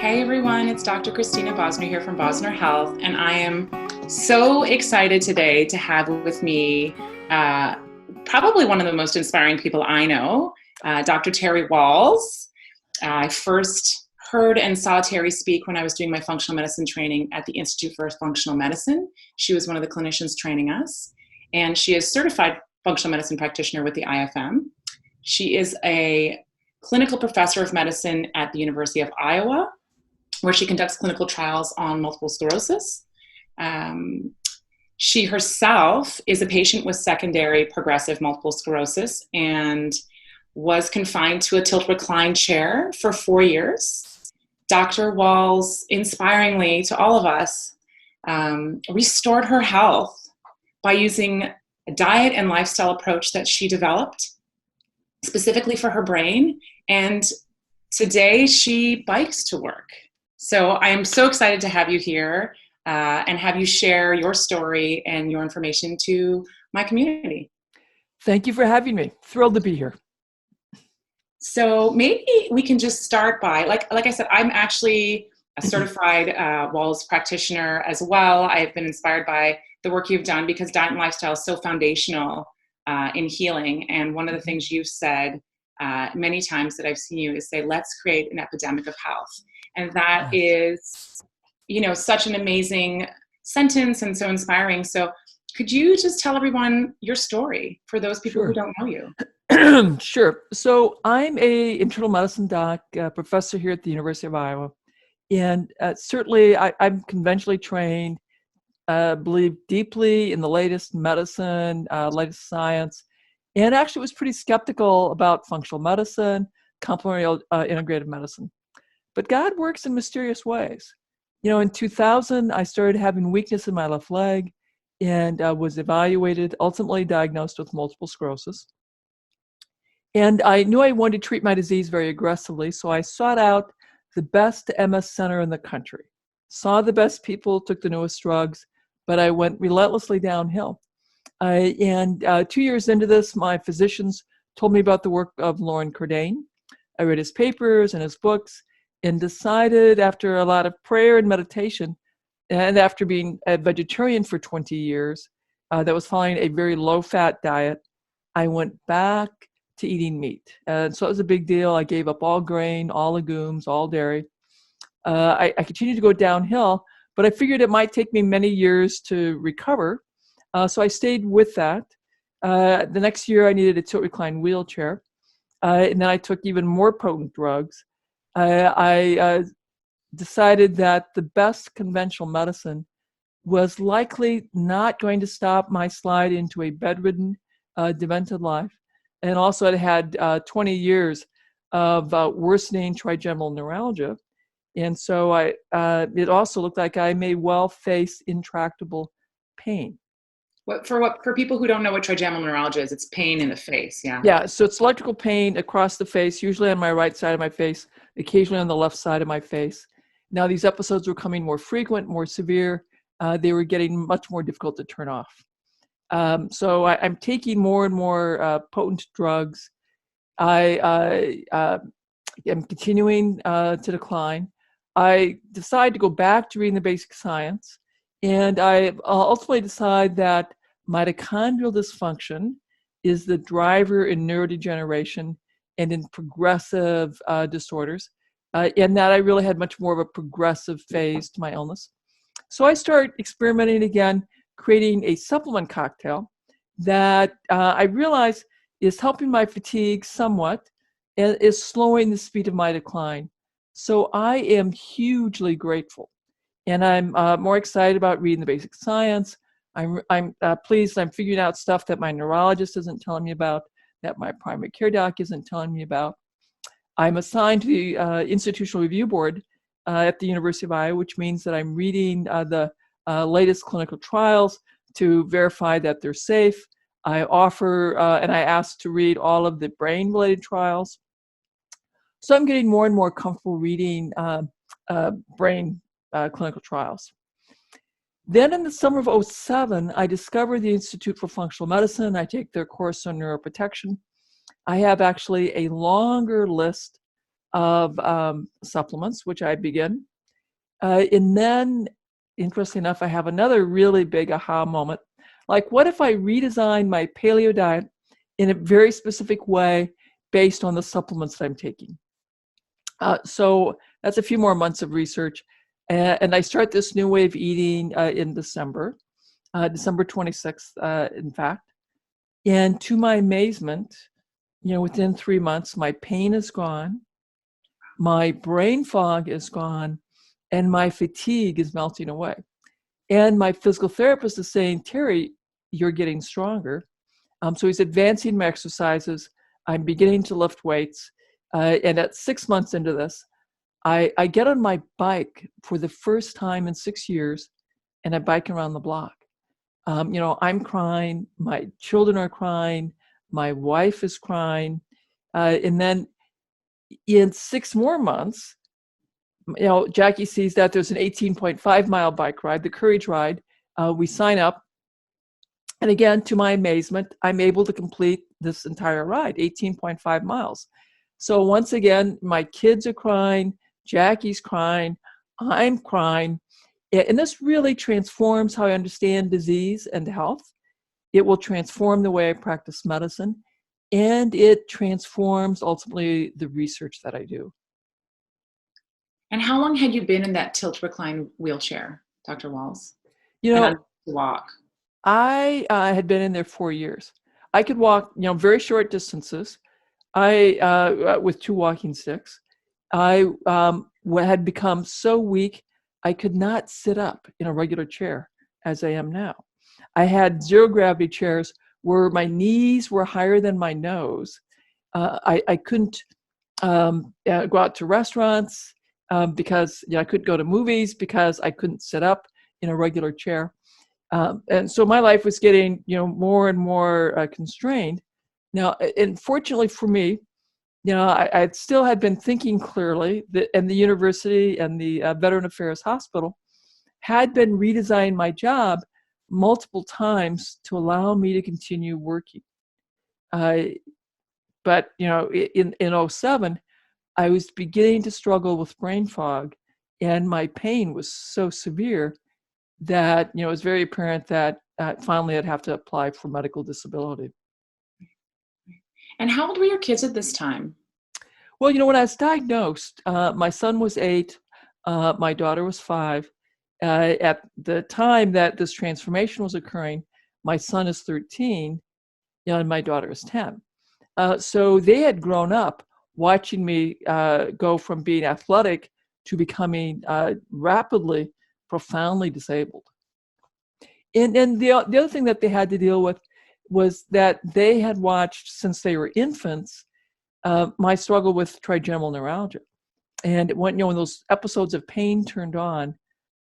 Hey everyone, it's Dr. Kristina Bosnar here from Bosnar Health, and I am so excited today to have with me probably one of the most inspiring people I know, Dr. Terry Wahls. I first heard and saw Terry speak when I was doing my functional medicine training at the Institute for Functional Medicine. She was one of the clinicians training us, and she is certified functional medicine practitioner with the IFM. She is a clinical professor of medicine at the University of Iowa, where she conducts clinical trials on multiple sclerosis. She herself is a patient with secondary progressive multiple sclerosis and was confined to a tilt-recline chair for 4 years. Dr. Wahls, inspiringly to all of us, restored her health by using a diet and lifestyle approach that she developed specifically for her brain. And today she bikes to work. So I am so excited to have you here and have you share your story and your information to my community. Thank you for having me. Thrilled to be here. So maybe we can just start by, like I said, I'm actually a certified Wahls practitioner as well. I've been inspired by the work you've done because diet and lifestyle is so foundational in healing. And one of the things you've said many times that I've seen you is say, let's create an epidemic of health. And that is, such an amazing sentence and so inspiring. So could you just tell everyone your story for those people who don't know you? Sure. So I'm a internal medicine doc, professor here at the University of Iowa. And certainly I'm conventionally trained, believe deeply in the latest medicine, latest science, and actually was pretty skeptical about functional medicine, complementary integrative medicine. But God works in mysterious ways. In 2000, I started having weakness in my left leg and was evaluated, ultimately diagnosed with multiple sclerosis. And I knew I wanted to treat my disease very aggressively, so I sought out the best MS center in the country, saw the best people, took the newest drugs, but I went relentlessly downhill. And 2 years into this, my physicians told me about the work of Lauren Cordain. I read his papers and his books and decided after a lot of prayer and meditation, and after being a vegetarian for 20 years, that was following a very low-fat diet, I went back to eating meat. And so it was a big deal. I gave up all grain, all legumes, all dairy. I continued to go downhill, but I figured it might take me many years to recover. So I stayed with that. The next year, I needed a tilt-recline wheelchair. And then I took even more potent drugs. I decided that the best conventional medicine was likely not going to stop my slide into a bedridden, demented life. And also it had 20 years of worsening trigeminal neuralgia. And so it also looked like I may well face intractable pain. For people who don't know what trigeminal neuralgia is, it's pain in the face, yeah? Yeah, so it's electrical pain across the face, usually on my right side of my face, occasionally on the left side of my face. Now, these episodes were becoming more frequent, more severe. They were getting much more difficult to turn off. So I'm taking more and more potent drugs. I am continuing to decline. I decide to go back to reading the basic science, and I ultimately decide that mitochondrial dysfunction is the driver in neurodegeneration and in progressive disorders, and that I really had much more of a progressive phase to my illness. So I start experimenting again, creating a supplement cocktail that I realize is helping my fatigue somewhat and is slowing the speed of my decline. So I am hugely grateful, and I'm more excited about reading the basic science. I'm pleased I'm figuring out stuff that my neurologist isn't telling me about, that my primary care doc isn't telling me about. I'm assigned to the Institutional Review Board at the University of Iowa, which means that I'm reading the latest clinical trials to verify that they're safe. I offer and I ask to read all of the brain-related trials. So I'm getting more and more comfortable reading brain clinical trials. Then in the summer of 2007, I discovered the Institute for Functional Medicine. I take their course on neuroprotection. I have actually a longer list of supplements, which I begin. And then, interestingly enough, I have another really big aha moment. Like, what if I redesign my paleo diet in a very specific way based on the supplements that I'm taking? So that's a few more months of research. And I start this new way of eating in December 26th, in fact. And to my amazement, within 3 months, my pain is gone, my brain fog is gone, and my fatigue is melting away. And my physical therapist is saying, Terry, you're getting stronger. So he's advancing my exercises. I'm beginning to lift weights. And at 6 months into this, I get on my bike for the first time in 6 years, and I bike around the block. I'm crying. My children are crying. My wife is crying. And then in 6 more months, Jackie sees that there's an 18.5-mile bike ride, the Courage Ride. We sign up. And again, to my amazement, I'm able to complete this entire ride, 18.5 miles. So once again, my kids are crying, Jackie's crying, I'm crying. And this really transforms how I understand disease and health. It will transform the way I practice medicine, and it transforms ultimately the research that I do. And how long had you been in that tilt recline wheelchair, Dr. Wahls? And walk. I had been in there 4 years. I could walk, very short distances. With 2 walking sticks. I had become so weak, I could not sit up in a regular chair as I am now. I had zero gravity chairs where my knees were higher than my nose. I couldn't go out to restaurants because I couldn't go to movies because I couldn't sit up in a regular chair. And so my life was getting, more and more constrained. Now, and fortunately for me, I still had been thinking clearly, and the university and the Veteran Affairs Hospital had been redesigning my job multiple times to allow me to continue working. But in 2007, I was beginning to struggle with brain fog, and my pain was so severe that it was very apparent that finally I'd have to apply for medical disability. And how old were your kids at this time? Well, when I was diagnosed, my son was 8, my daughter was 5. At the time that this transformation was occurring, my son is 13, and my daughter is 10. So they had grown up watching me go from being athletic to becoming rapidly, profoundly disabled. And the other thing that they had to deal with was that they had watched, since they were infants, my struggle with trigeminal neuralgia. And when those episodes of pain turned on,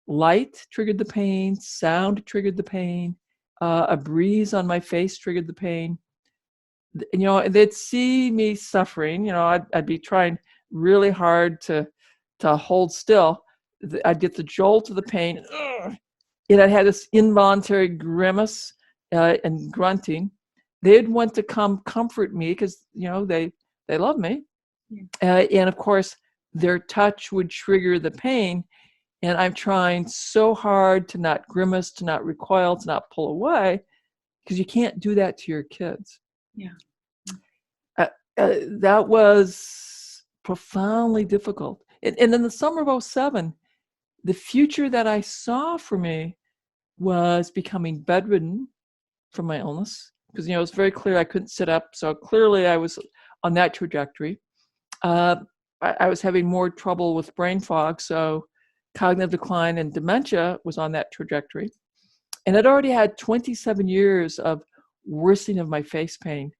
light triggered the pain, sound triggered the pain, a breeze on my face triggered the pain. They'd see me suffering. I'd be trying really hard to hold still. I'd get the jolt of the pain, and I'd have this involuntary grimace and grunting. They'd want to come comfort me because they love me. Yeah. And of course, their touch would trigger the pain. And I'm trying so hard to not grimace, to not recoil, to not pull away, because you can't do that to your kids. Yeah. That was profoundly difficult. And in the summer of 2007, the future that I saw for me was becoming bedridden from my illness, because it was very clear I couldn't sit up. So clearly I was on that trajectory. I was having more trouble with brain fog, so cognitive decline and dementia was on that trajectory. And I'd already had 27 years of worsening of my face pain.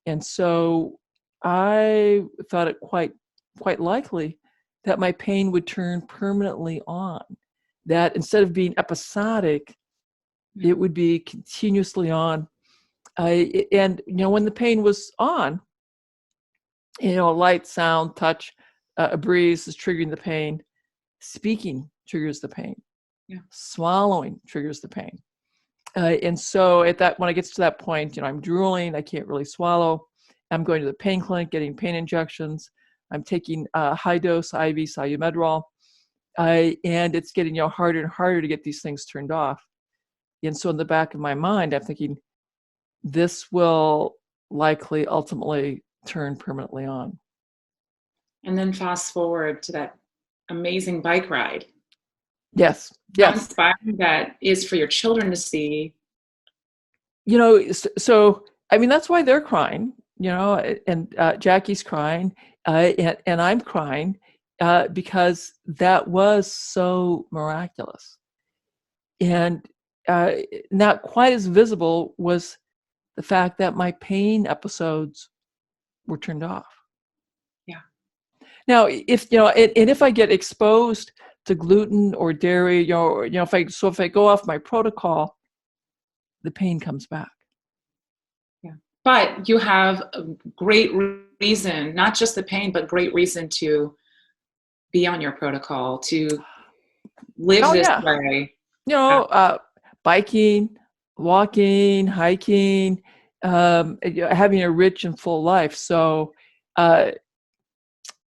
And so I thought it quite likely that my pain would turn permanently on, that instead of being episodic, it would be continuously on. And when the pain was on, light, sound, touch, a breeze is triggering the pain. Speaking triggers the pain. Yeah. Swallowing triggers the pain. And so when it gets to that point, I'm drooling, I can't really swallow. I'm going to the pain clinic, getting pain injections. I'm taking high dose IV Salumedrol, and it's getting harder and harder to get these things turned off. And so in the back of my mind, I'm thinking, this will likely ultimately turn permanently on. And then fast forward to that amazing bike ride. Yes. How inspiring that is for your children to see. So I mean, that's why they're crying, and Jackie's crying, and I'm crying, because that was so miraculous. And not quite as visible was the fact that my pain episodes were turned off. Yeah. Now, if I get exposed to gluten or dairy, if I go off my protocol, the pain comes back. Yeah. But you have a great reason, not just the pain, but great reason to be on your protocol, to live this way. Biking, walking, hiking, having a rich and full life. So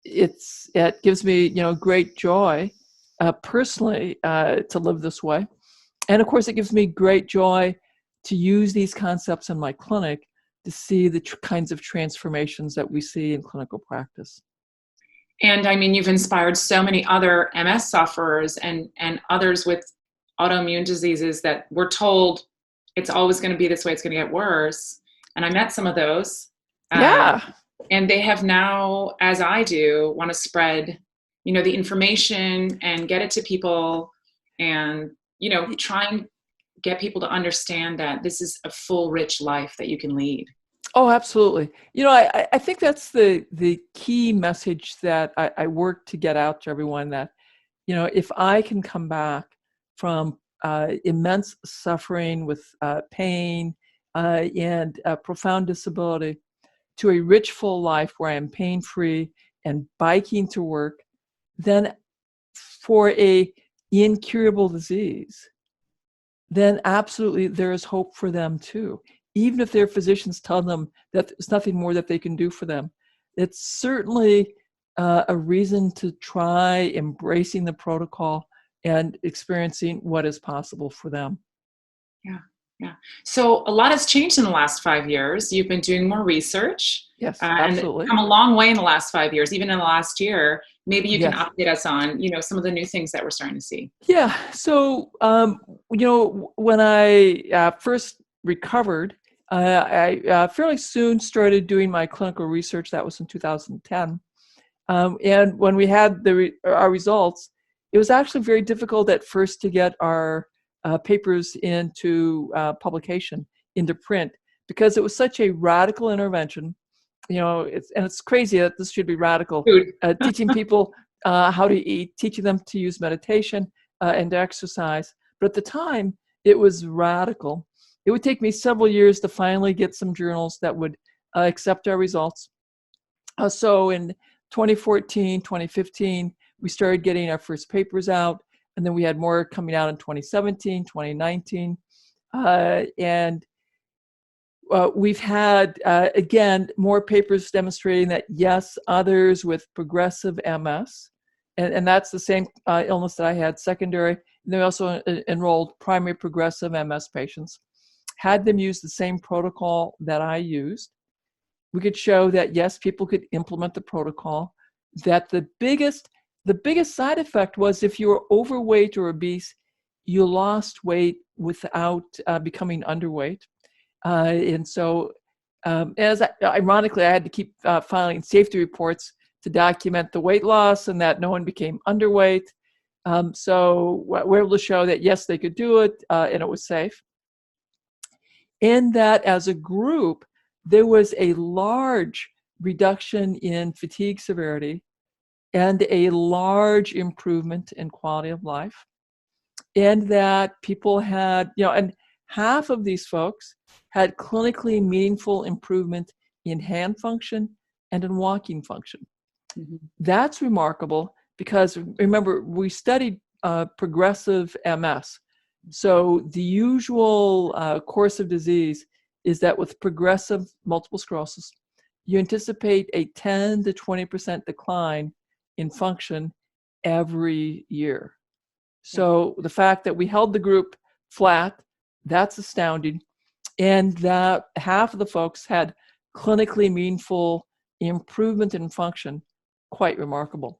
it gives me great joy personally to live this way, and of course it gives me great joy to use these concepts in my clinic to see the kinds of transformations that we see in clinical practice. And I mean, you've inspired so many other MS sufferers and others with autoimmune diseases that we're told it's always going to be this way, it's going to get worse. And I met some of those. And they have now, as I do, want to spread, the information and get it to people and, try and get people to understand that this is a full, rich life that you can lead. Oh, absolutely. I think that's the key message that I work to get out to everyone, that, if I can come back from immense suffering with pain and profound disability to a rich, full life where I am pain-free and biking to work, then for a incurable disease, then absolutely there is hope for them too. Even if their physicians tell them that there's nothing more that they can do for them, it's certainly a reason to try embracing the protocol and experiencing what is possible for them. Yeah. So a lot has changed in the last 5 years. You've been doing more research. Yes, absolutely. And come a long way in the last 5 years, even in the last year. Maybe you can update us on, some of the new things that we're starting to see. Yeah. So, when I first recovered, I fairly soon started doing my clinical research. That was in 2010. And when we had our results, it was actually very difficult at first to get our papers into publication, into print, because it was such a radical intervention. It's crazy that this should be radical. Teaching people how to eat, teaching them to use meditation and to exercise. But at the time, it was radical. It would take me several years to finally get some journals that would accept our results. So in 2014, 2015, we started getting our first papers out, and then we had more coming out in 2017, 2019. And we've had, again, more papers demonstrating that, yes, others with progressive MS, and that's the same illness that I had, secondary, and they also enrolled primary progressive MS patients, had them use the same protocol that I used. We could show that, yes, people could implement the protocol, that the biggest side effect was if you were overweight or obese, you lost weight without becoming underweight. And so, ironically, I had to keep filing safety reports to document the weight loss and that no one became underweight. So we're able to show that, yes, they could do it and it was safe. And that as a group, there was a large reduction in fatigue severity and a large improvement in quality of life. And that people had, and half of these folks had clinically meaningful improvement in hand function and in walking function. Mm-hmm. That's remarkable because, remember, we studied progressive MS. So the usual course of disease is that with progressive multiple sclerosis, you anticipate a 10 to 20% decline in function every year. So the fact that we held the group flat, that's astounding. And that half of the folks had clinically meaningful improvement in function, quite remarkable.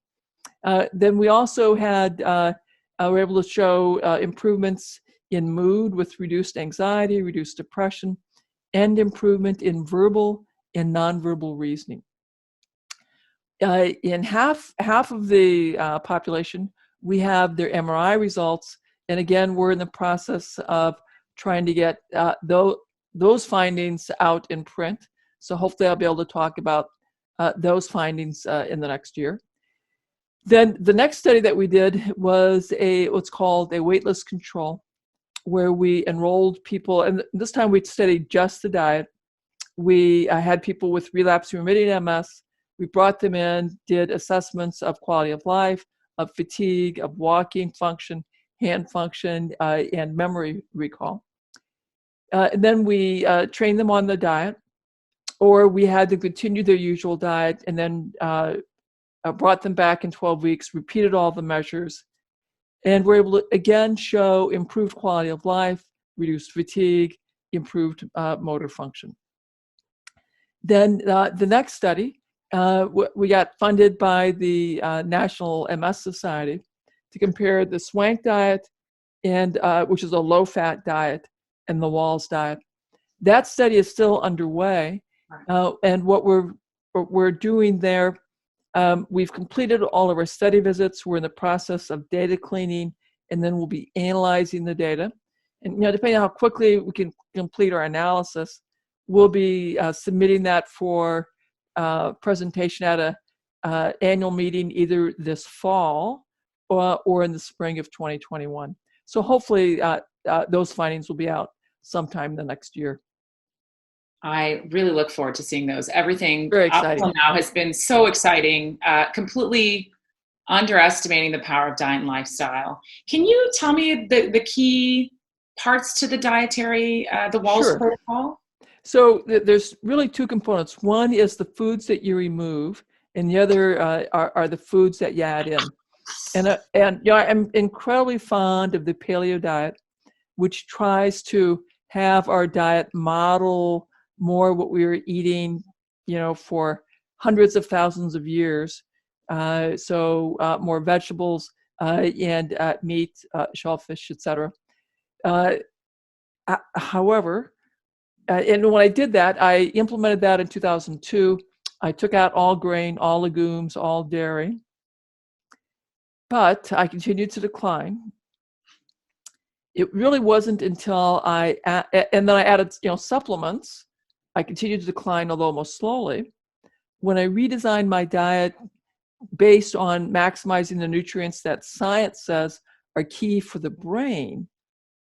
Then we also were able to show improvements in mood with reduced anxiety, reduced depression, and improvement in verbal and nonverbal reasoning. In half of the population, we have their MRI results. And again, we're in the process of trying to get those findings out in print. So hopefully I'll be able to talk about those findings in the next year. Then the next study that we did was what's called a waitlist control, where we enrolled people, and this time we studied just the diet. We had people with relapsing remitting MS. We brought them in, did assessments of quality of life, of fatigue, of walking function, hand function, and memory recall. And then we trained them on the diet, or we had to continue their usual diet, and then brought them back in 12 weeks, repeated all the measures, and we're able to again show improved quality of life, reduced fatigue, improved motor function. Then the next study, we got funded by the National MS Society to compare the Swank diet, and which is a low-fat diet, and the Wahls diet. That study is still underway, and what we're doing there, we've completed all of our study visits. We're in the process of data cleaning, and then we'll be analyzing the data. And depending on how quickly we can complete our analysis, we'll be submitting that for presentation at a annual meeting either this fall or in the spring of 2021. So hopefully those findings will be out sometime the next year. I really look forward to seeing those. Everything Very up exciting. till now has been so exciting, completely underestimating the power of diet and lifestyle. Can you tell me the key parts to the dietary, the Wahls Sure. Protocol? So there's really two components. One is the foods that you remove, and the other are the foods that you add in. And I'm incredibly fond of the paleo diet, which tries to have our diet model more what we were eating, for hundreds of thousands of years. So more vegetables and meat, shellfish, etc. However, and when I did that, I implemented that in 2002. I took out all grain, all legumes, all dairy, but I continued to decline. It really wasn't until and then I added, supplements. I continued to decline, although most slowly. When I redesigned my diet based on maximizing the nutrients that science says are key for the brain,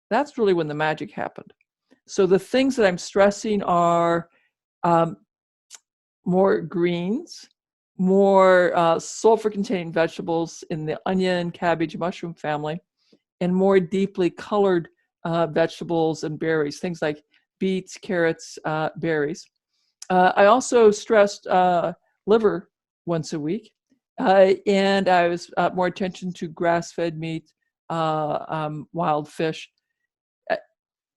that's really when the magic happened. So the things that I'm stressing are more greens, more sulfur-containing vegetables in the onion, cabbage, mushroom family, and more deeply colored vegetables and berries, things like beets, carrots, berries. I also stressed liver once a week, and I was more attention to grass-fed meat, wild fish.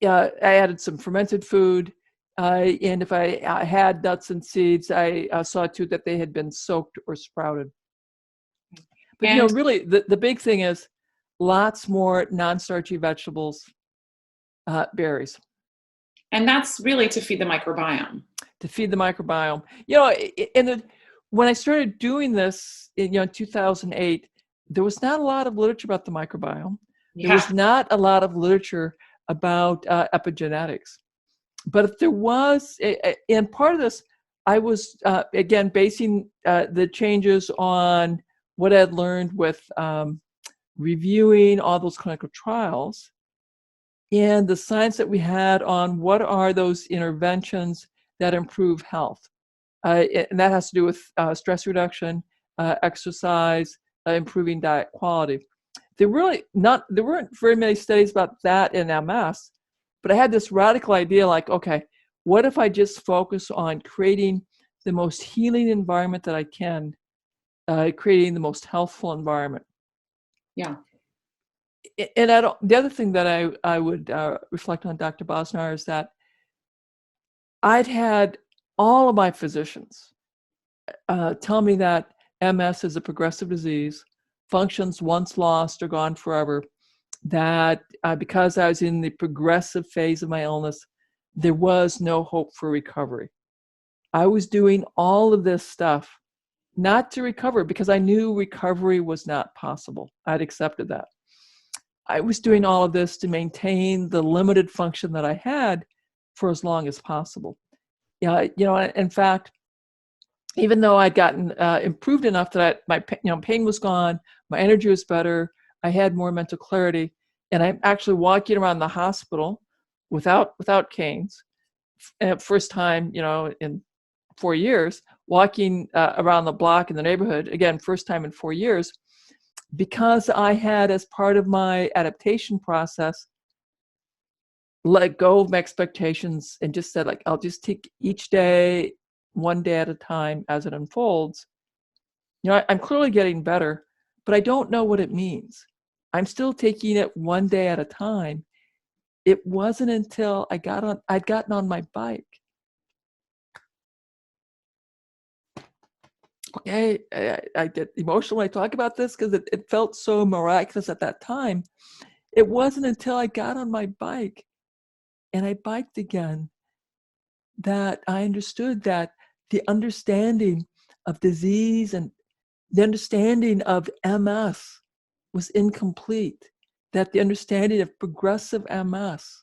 I added some fermented food, and if I had nuts and seeds, I saw to it that they had been soaked or sprouted. But really, the big thing is lots more non-starchy vegetables, berries. And that's really to feed the microbiome. To feed the microbiome. When I started doing this in 2008, there was not a lot of literature about the microbiome. Yeah. There was not a lot of literature about epigenetics. But if there was, and part of this, I was, again, basing the changes on what I'd learned with reviewing all those clinical trials and the science that we had on what are those interventions that improve health. And that has to do with stress reduction, exercise, improving diet quality. There weren't very many studies about that in MS, but I had this radical idea like, okay, what if I just focus on creating the most healing environment that I can, creating the most healthful environment. Yeah. And the other thing that I would reflect on Dr. Bosnar is that I'd had all of my physicians tell me that MS is a progressive disease, functions once lost or gone forever, that because I was in the progressive phase of my illness, there was no hope for recovery. I was doing all of this stuff not to recover because I knew recovery was not possible. I'd accepted that. I was doing all of this to maintain the limited function that I had for as long as possible. Yeah, in fact, even though I'd gotten improved enough that my pain was gone, my energy was better, I had more mental clarity, and I'm actually walking around the hospital without canes. First time, in 4 years, walking around the block in the neighborhood, again, first time in 4 years, because I had, as part of my adaptation process, let go of my expectations and just said, like, I'll just take each day, one day at a time as it unfolds. I'm clearly getting better, but I don't know what it means. I'm still taking it one day at a time. It wasn't until I'd gotten on my bike. Okay, I get emotional when I talk about this because it felt so miraculous at that time. It wasn't until I got on my bike and I biked again that I understood that the understanding of disease and the understanding of MS was incomplete, that the understanding of progressive MS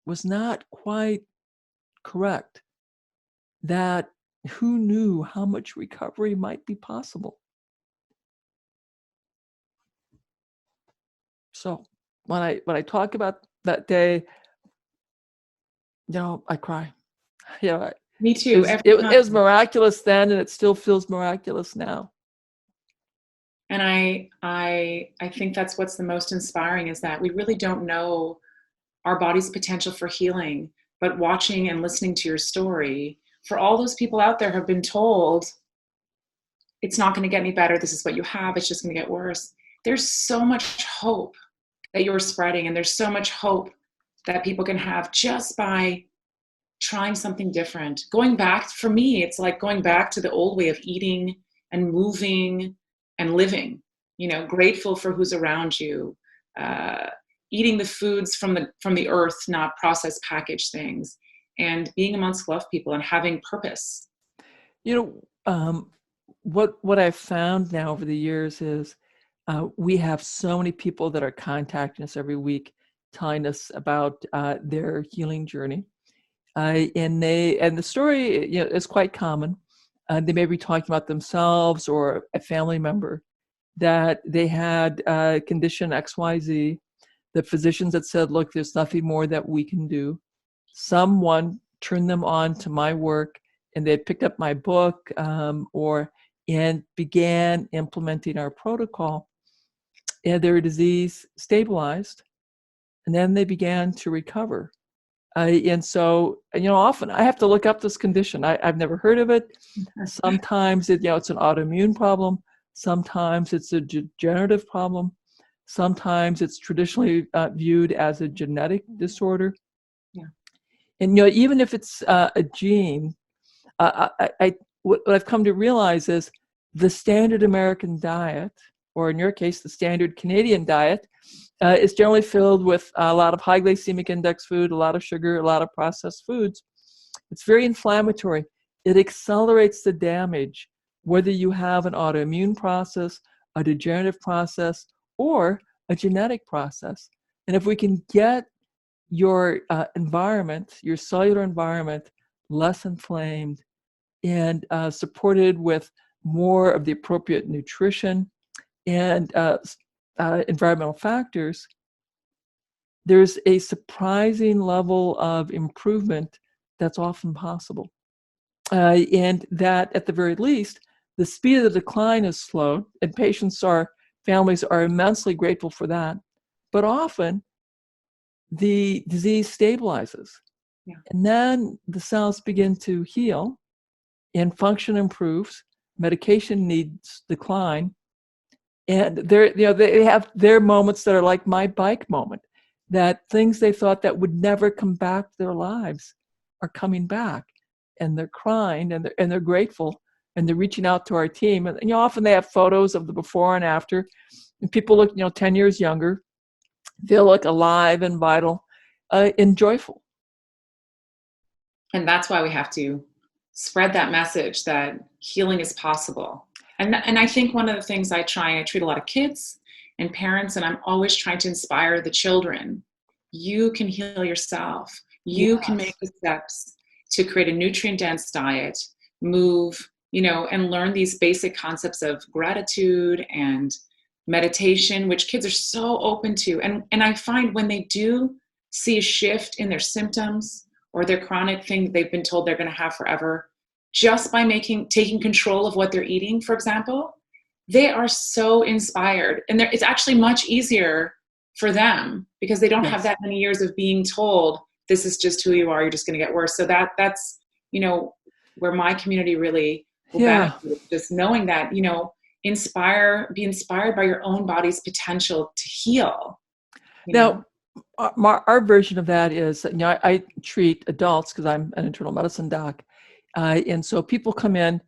was not quite correct, that who knew how much recovery might be possible. So when I talk about that day, I cry. Me It too. was, Every it, time. it was miraculous then, and it still feels miraculous now. And I think that's what's the most inspiring, is that we really don't know our body's potential for healing. But watching and listening to your story, for all those people out there who have been told it's not going to get any better, this is what you have, it's just going to get worse, there's so much hope that you're spreading, and there's so much hope that people can have just by trying something different. Going back, for me, it's like going back to the old way of eating and moving and living, grateful for who's around you, eating the foods from the earth, not processed packaged things, and being amongst loved people and having purpose. What I've found now over the years is we have so many people that are contacting us every week, telling us about their healing journey. And the story is quite common. They may be talking about themselves or a family member that they had condition XYZ. The physicians had said, look, there's nothing more that we can do. Someone turned them on to my work, and they picked up my book and began implementing our protocol. And their disease stabilized, and then they began to recover. And so, often I have to look up this condition. I've never heard of it. Sometimes it's an autoimmune problem. Sometimes it's a degenerative problem. Sometimes it's traditionally viewed as a genetic disorder. Yeah. And even if it's a gene, what I've come to realize is the standard American diet, or in your case, the standard Canadian diet, is generally filled with a lot of high glycemic index food, a lot of sugar, a lot of processed foods. It's very inflammatory. It accelerates the damage, whether you have an autoimmune process, a degenerative process, or a genetic process. And if we can get your environment, your cellular environment, less inflamed and supported with more of the appropriate nutrition and environmental factors, there's a surprising level of improvement that's often possible. And that, at the very least, the speed of the decline is slowed, and families are immensely grateful for that. But often, the disease stabilizes. Yeah. And then the cells begin to heal, and function improves, medication needs decline, and they have their moments that are like my bike moment, that things they thought that would never come back to their lives are coming back, and they're crying, and they're grateful, and they're reaching out to our team, and often they have photos of the before and after, and people look 10 years younger. They look alive and vital, and joyful. And that's why we have to spread that message that healing is possible. And I think one of the things I treat a lot of kids and parents, and I'm always trying to inspire the children. You can heal yourself. You Yes. can make the steps to create a nutrient-dense diet, move, and learn these basic concepts of gratitude and meditation, which kids are so open to. And I find when they do see a shift in their symptoms or their chronic thing they've been told they're going to have forever, just by taking control of what they're eating, for example, they are so inspired. And it's actually much easier for them because they don't have that many years of being told, this is just who you are, you're just going to get worse. So that's, where my community really will benefit, just knowing that, be inspired by your own body's potential to heal. Now, our version of that is, I treat adults because I'm an internal medicine doc. And so people come in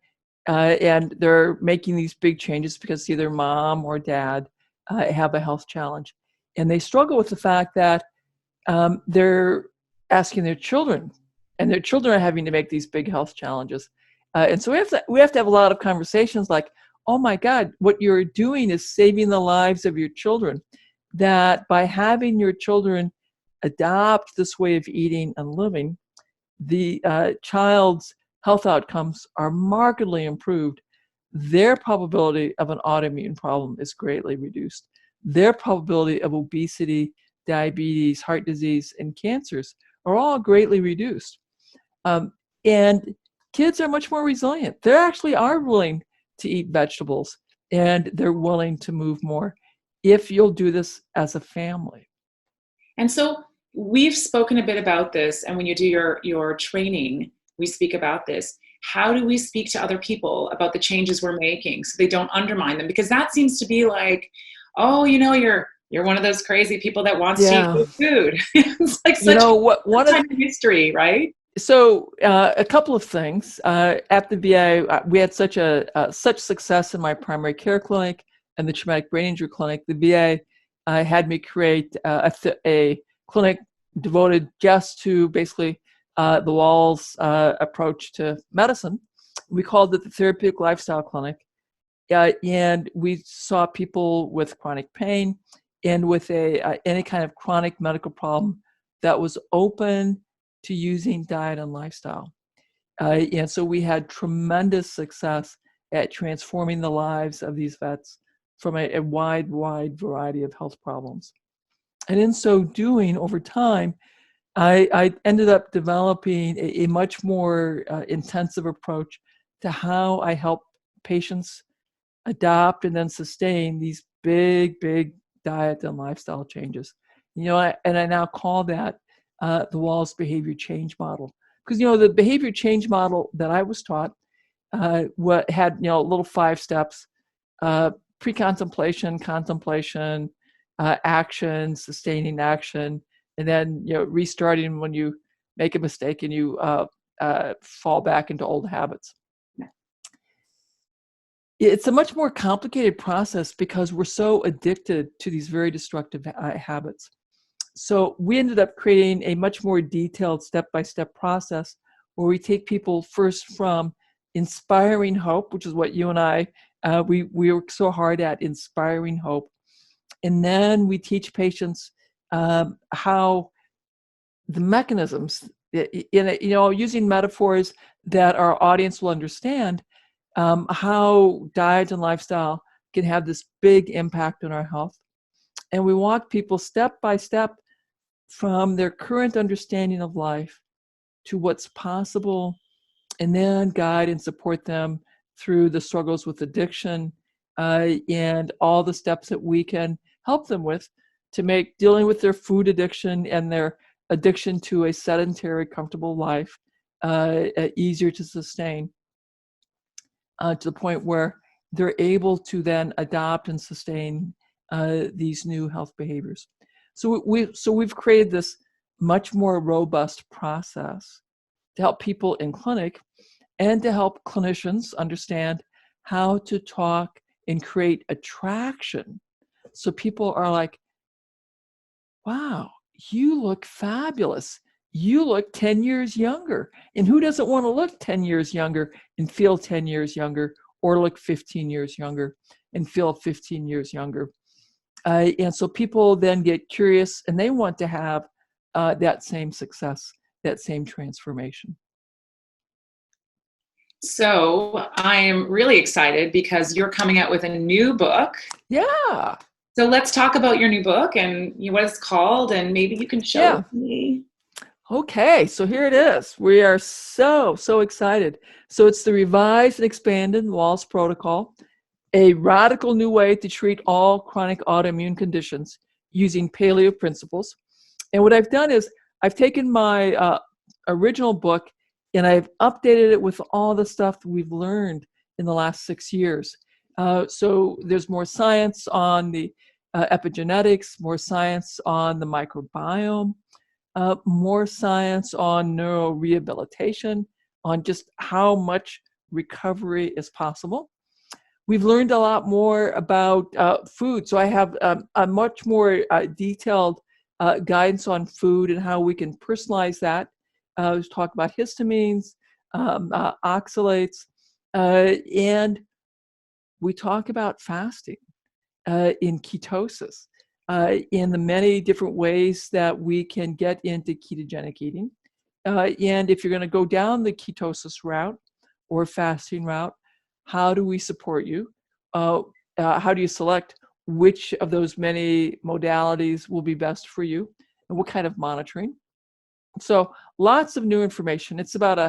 and they're making these big changes because either mom or dad have a health challenge. And they struggle with the fact that they're asking their children, and their children are having to make these big health challenges. And so we have to have a lot of conversations like, oh my God, what you're doing is saving the lives of your children. That by having your children adopt this way of eating and living, the child's health outcomes are markedly improved. Their probability of an autoimmune problem is greatly reduced. Their probability of obesity, diabetes, heart disease, and cancers are all greatly reduced. And kids are much more resilient. They actually are willing to eat vegetables, and they're willing to move more if you'll do this as a family. And so we've spoken a bit about this, and when you do your training, we speak about this. How do we speak to other people about the changes we're making so they don't undermine them? Because that seems to be like, oh, you're one of those crazy people that wants to eat good food. It's like such a time in history, right? So a couple of things. At the VA, we had such success in my primary care clinic and the traumatic brain injury clinic. The VA had me create a clinic devoted just to basically the Wahls approach to medicine. We called it the Therapeutic Lifestyle Clinic. And we saw people with chronic pain and with any kind of chronic medical problem that was open to using diet and lifestyle. And so we had tremendous success at transforming the lives of these vets from a wide variety of health problems. And in so doing, over time, I ended up developing a much more intensive approach to how I help patients adopt and then sustain these big diet and lifestyle changes. I now call that the Wahls behavior change model, because the behavior change model that I was taught had little 5 steps: pre-contemplation, contemplation, action, sustaining action, and then restarting when you make a mistake and you fall back into old habits. It's a much more complicated process because we're so addicted to these very destructive habits. So we ended up creating a much more detailed step-by-step process where we take people first from inspiring hope, which is what you and I, we work so hard at, inspiring hope. And then we teach patients how the mechanisms, using metaphors that our audience will understand, how diet and lifestyle can have this big impact on our health. And we walk people step by step from their current understanding of life to what's possible, and then guide and support them through the struggles with addiction and all the steps that we can help them with to make dealing with their food addiction and their addiction to a sedentary, comfortable life easier to sustain. to the point where they're able to then adopt and sustain these new health behaviors. So we've created this much more robust process to help people in clinic and to help clinicians understand how to talk and create attraction. So people are like, wow, you look fabulous. You look 10 years younger. And who doesn't want to look 10 years younger and feel 10 years younger, or look 15 years younger and feel 15 years younger? And so people then get curious and they want to have that same success, that same transformation. So I am really excited because you're coming out with a new book. Yeah. So let's talk about your new book and what it's called, and maybe you can show it to me. Okay, so here it is. We are so excited. So it's the revised and expanded Wahls Protocol, a radical new way to treat all chronic autoimmune conditions using paleo principles. And what I've done is I've taken my original book and I've updated it with all the stuff that we've learned in the last 6 years. So there's more science on the epigenetics, more science on the microbiome, more science on neurorehabilitation, on just how much recovery is possible. We've learned a lot more about food. So I have a much more detailed guidance on food and how we can personalize that. We talk about histamines, oxalates, and we talk about fasting in ketosis, in the many different ways that we can get into ketogenic eating. And if you're going to go down the ketosis route or fasting route, how do we support you? How do you select which of those many modalities will be best for you, and what kind of monitoring? So lots of new information. It's about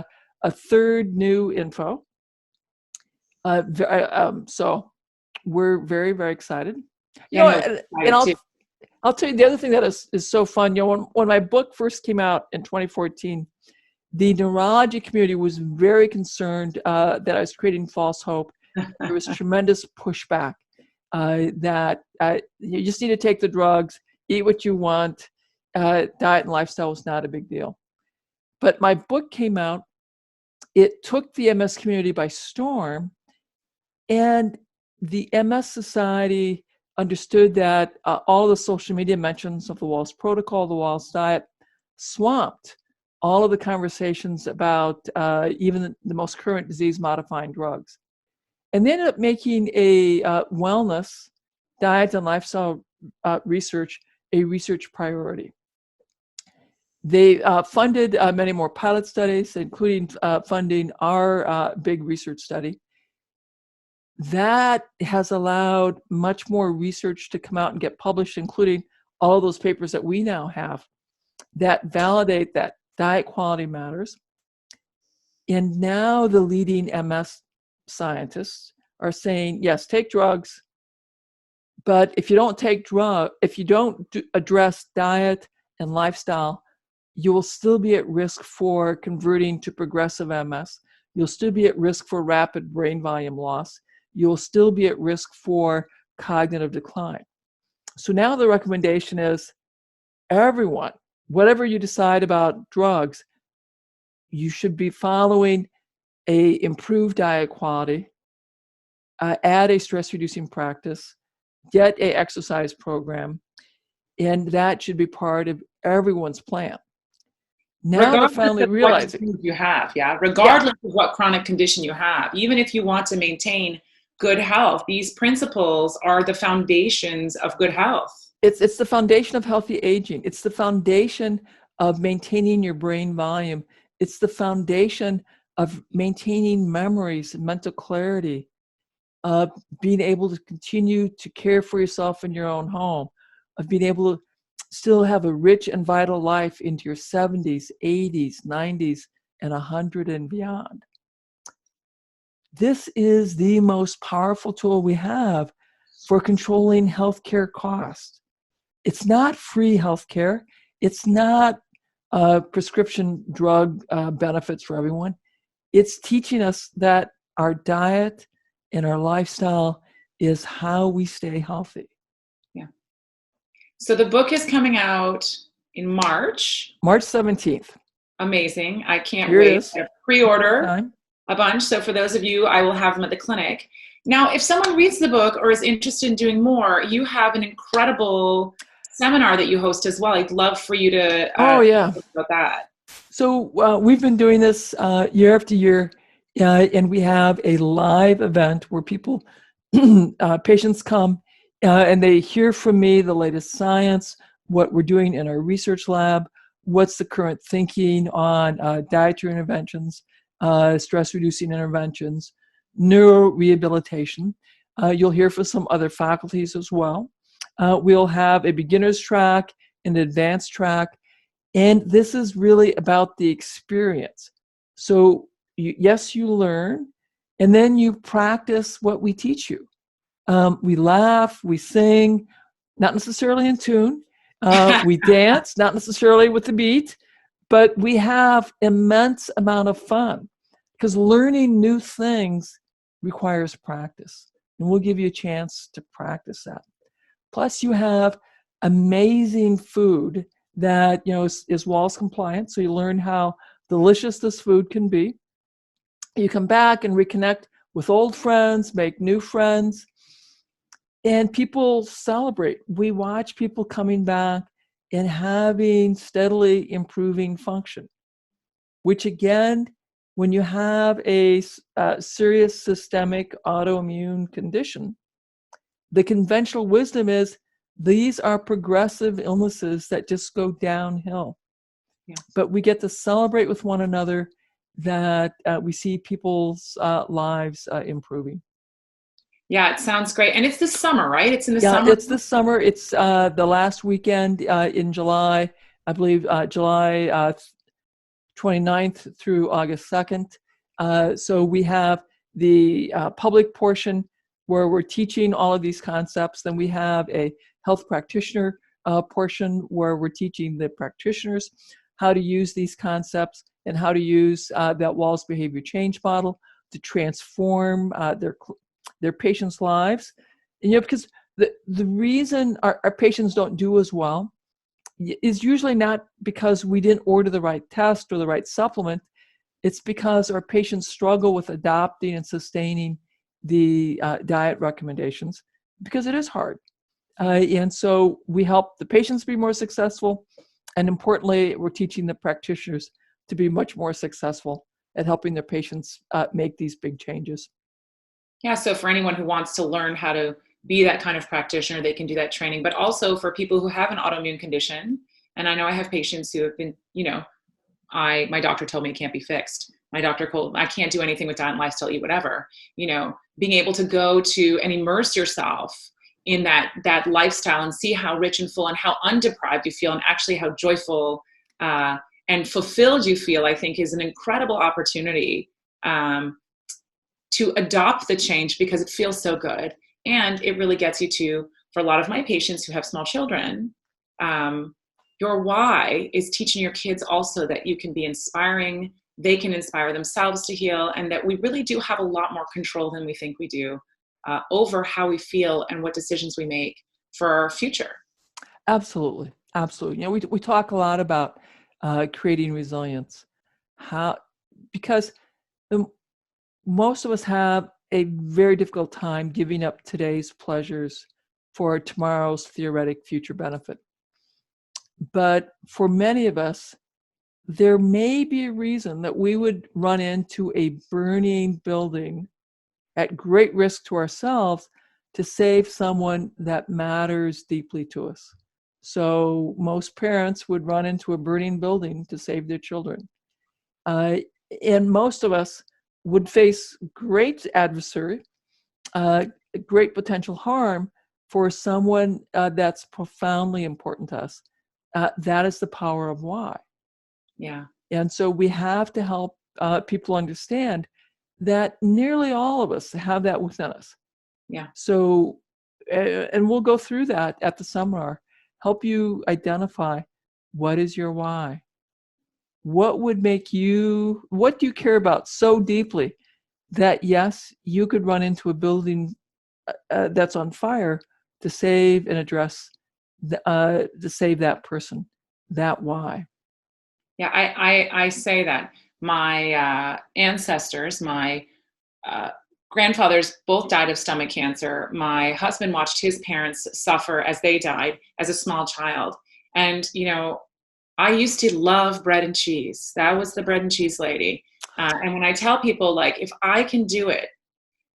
a third new info. So we're very excited. I'll tell you the other thing that is so fun. When my book first came out in 2014, the neurology community was very concerned that I was creating false hope. There was tremendous pushback that you just need to take the drugs, eat what you want. Diet and lifestyle was not a big deal. But my book came out. It took the MS community by storm, and the MS Society understood that all the social media mentions of the Wahls Protocol, the Wahls diet, swamped all of the conversations about even the most current disease-modifying drugs. And they ended up making a wellness, diet, and lifestyle research a research priority. They funded many more pilot studies, including funding our big research study. That has allowed much more research to come out and get published, including all those papers that we now have that validate that diet quality matters. And now the leading MS scientists are saying, yes, take drugs, but if you don't address diet and lifestyle, you will still be at risk for converting to progressive MS. You'll still be at risk for rapid brain volume loss. You'll still be at risk for cognitive decline. So now the recommendation is everyone, whatever you decide about drugs, you should be following a improved diet quality, add a stress-reducing practice, get a exercise program, and that should be part of everyone's plan. Now they're finally realizing what you have, regardless of what chronic condition you have, even if you want to maintain good health, these principles are the foundations of good health. It's the foundation of healthy aging. It's the foundation of maintaining your brain volume. It's the foundation of maintaining memories and mental clarity, being able to continue to care for yourself in your own home, of being able to still have a rich and vital life into your 70s, 80s, 90s, and 100 and beyond. This is the most powerful tool we have for controlling healthcare costs. It's not free healthcare. It's not prescription drug benefits for everyone. It's teaching us that our diet and our lifestyle is how we stay healthy. Yeah. So the book is coming out in March. March 17th. Amazing. I can't Here wait. it is. I pre-order Time. a bunch. So for those of you, I will have them at the clinic. Now, if someone reads the book or is interested in doing more, you have an incredible seminar that you host as well. I'd love for you to Oh, yeah. talk about that. So we've been doing this year after year, and we have a live event where people, patients come and they hear from me the latest science, what we're doing in our research lab, what's the current thinking on dietary interventions, stress-reducing interventions, neurorehabilitation. You'll hear from some other faculties as well. We'll have a beginner's track, an advanced track, and this is really about the experience. So yes, you learn, and then you practice what we teach you. We laugh, we sing, not necessarily in tune. We dance, not necessarily with the beat, but we have immense amount of fun because learning new things requires practice. And we'll give you a chance to practice that. Plus, you have amazing food that is Wahls compliant, so you learn how delicious this food can be. You come back and reconnect with old friends, make new friends, and people celebrate. We watch people coming back and having steadily improving function, which again, when you have a serious systemic autoimmune condition, the conventional wisdom is these are progressive illnesses that just go downhill. Yeah. But we get to celebrate with one another that we see people's lives improving. Yeah, it sounds great. And it's this summer, right? It's in the Yeah, summer? it's this summer. It's the last weekend in July, I believe July 29th through August 2nd. So we have the public portion where we're teaching all of these concepts. Then we have a health practitioner portion where we're teaching the practitioners how to use these concepts and how to use that Wahls behavior change model to transform their patients' lives. And, because the reason our patients don't do as well is usually not because we didn't order the right test or the right supplement. It's because our patients struggle with adopting and sustaining the diet recommendations because it is hard. And so we help the patients be more successful. And importantly, we're teaching the practitioners to be much more successful at helping their patients make these big changes. Yeah, so for anyone who wants to learn how to be that kind of practitioner, they can do that training. But also for people who have an autoimmune condition, and I know I have patients who have been, my doctor told me it can't be fixed. My doctor told I can't do anything with diet and lifestyle, eat whatever. Being able to go to and immerse yourself in that lifestyle and see how rich and full and how undeprived you feel and actually how joyful and fulfilled you feel, I think is an incredible opportunity to adopt the change because it feels so good. And it really gets you to, for a lot of my patients who have small children, your why is teaching your kids also that you can be inspiring, they can inspire themselves to heal, and that we really do have a lot more control than we think we do over how we feel and what decisions we make for our future. Absolutely. Absolutely. We talk a lot about creating resilience. Because most of us have a very difficult time giving up today's pleasures for tomorrow's theoretic future benefit. But for many of us, there may be a reason that we would run into a burning building at great risk to ourselves to save someone that matters deeply to us. So most parents would run into a burning building to save their children. And most of us would face great adversary, great potential harm for someone that's profoundly important to us. That is the power of why. Yeah. And so we have to help people understand that nearly all of us have that within us. Yeah. So, and we'll go through that at the seminar, help you identify what is your why. What do you care about so deeply that yes, you could run into a building that's on fire to save and address, to save that person. That why. Yeah, I say that my ancestors, my uh, grandfathers both died of stomach cancer. My husband watched his parents suffer as they died as a small child. And, I used to love bread and cheese. That was the bread and cheese lady. And when I tell people, like, if I can do it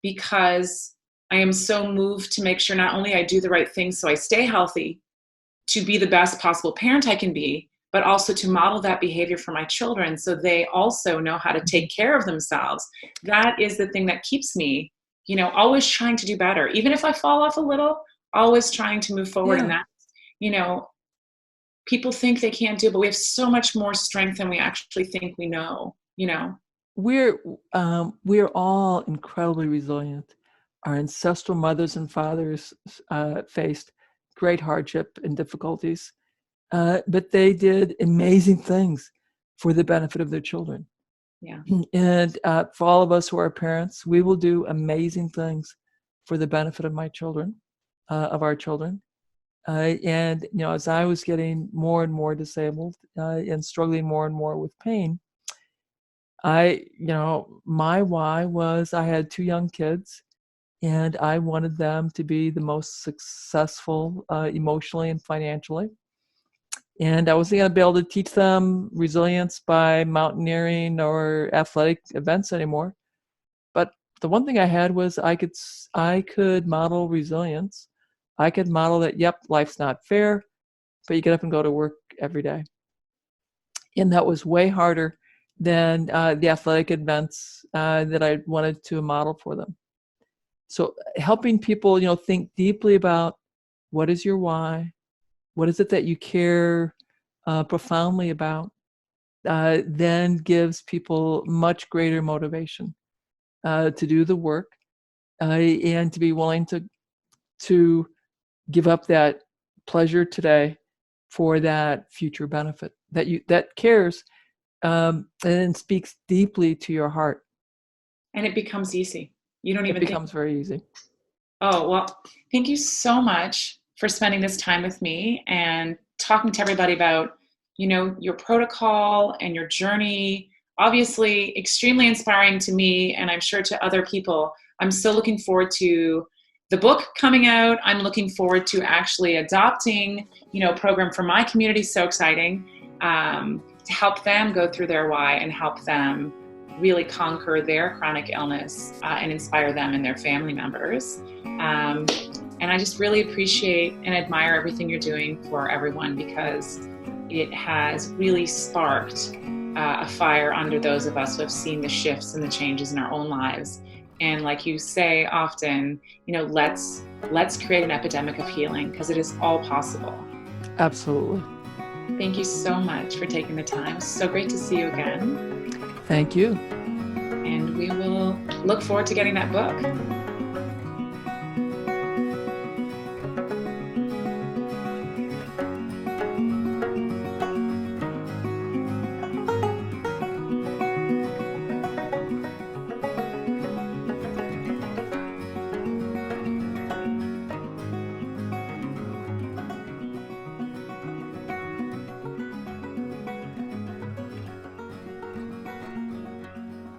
because I am so moved to make sure not only I do the right thing so I stay healthy, to be the best possible parent I can be, but also to model that behavior for my children so they also know how to take care of themselves. That is the thing that keeps me, always trying to do better. Even if I fall off a little, always trying to move forward. Yeah. And that, people think they can't do it, but we have so much more strength than we actually think we know. We're all incredibly resilient. Our ancestral mothers and fathers faced great hardship and difficulties, but they did amazing things for the benefit of their children. Yeah. And for all of us who are parents, we will do amazing things for the benefit of my children, of our children. And as I was getting more and more disabled and struggling more and more with pain, my why was I had 2 young kids, and I wanted them to be the most successful emotionally and financially. And I wasn't going to be able to teach them resilience by mountaineering or athletic events anymore. But the one thing I had was I could model resilience. I could model that, yep, life's not fair, but you get up and go to work every day. And that was way harder than the athletic events that I wanted to model for them. So helping people, think deeply about what is your why, what is it that you care profoundly about, then gives people much greater motivation to do the work and to be willing to give up that pleasure today for that future benefit that cares and speaks deeply to your heart. And it becomes easy. You don't It even think. becomes very easy. Oh, well, thank you so much for spending this time with me and talking to everybody about, your protocol and your journey. Obviously, extremely inspiring to me, and I'm sure to other people. I'm so looking forward to the book coming out. I'm looking forward to actually adopting, a program for my community. So exciting to help them go through their why and help them really conquer their chronic illness and inspire them and their family members. And I just really appreciate and admire everything you're doing for everyone, because it has really sparked a fire under those of us who have seen the shifts and the changes in our own lives. And like you say often, let's create an epidemic of healing, because it is all possible. Absolutely. Thank you so much for taking the time. So great to see you again. Thank you. And we will look forward to getting that book.